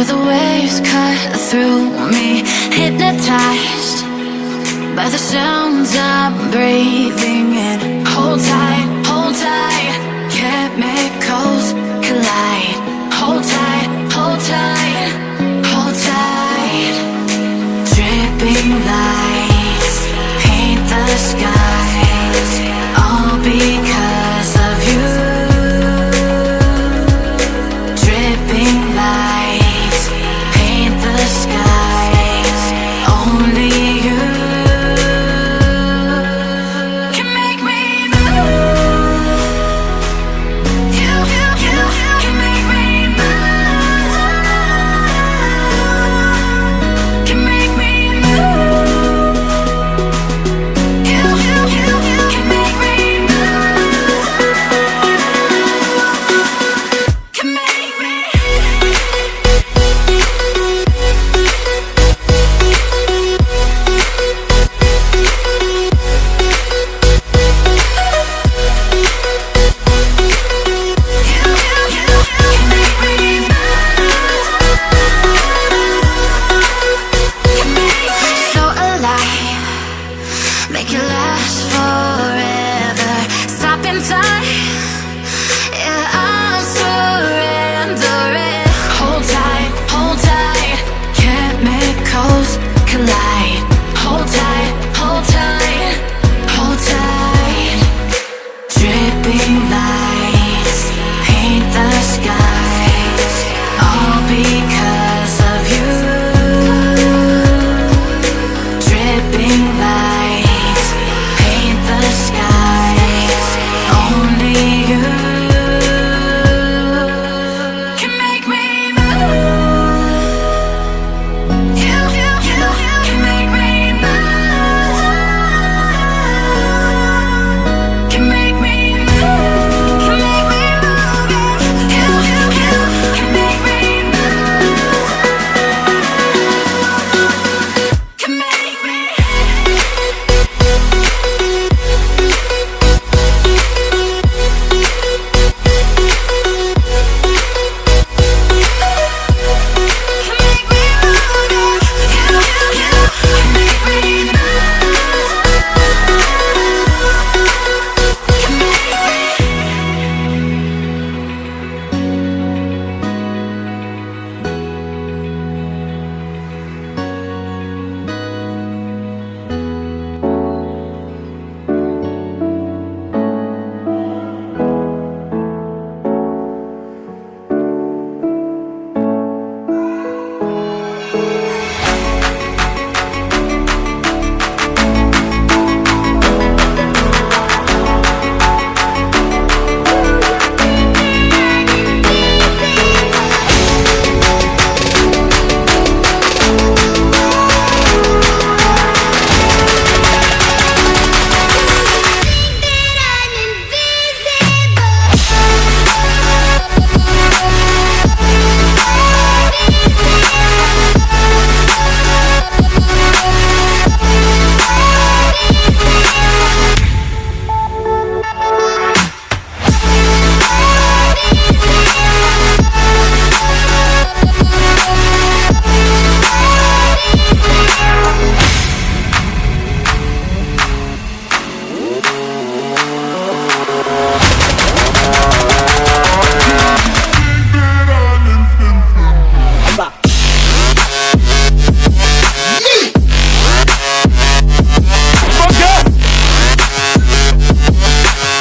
Hear the waves cut through me, hypnotized by the sounds I'm breathing in. Hold tight, chemicals collide. Hold tight, hold tight, hold tight. Dripping lights paint the skies, all because of you. Dripping lights paint the skies, only you can make me move. You can make me move. Can make me move. You can make me move. Can make me. So alive, make it last forever. Stop in time, yeah, I'm surrendering. Hold tight, chemicals collide. Hold tight, hold tight, hold tight. Dripping lights paint the skies, all because of you. Dripping lights paint the skies, only you can make me move. You can make me move. Can make me move. Can make me move. You can make me move. Can make me.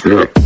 Yeah.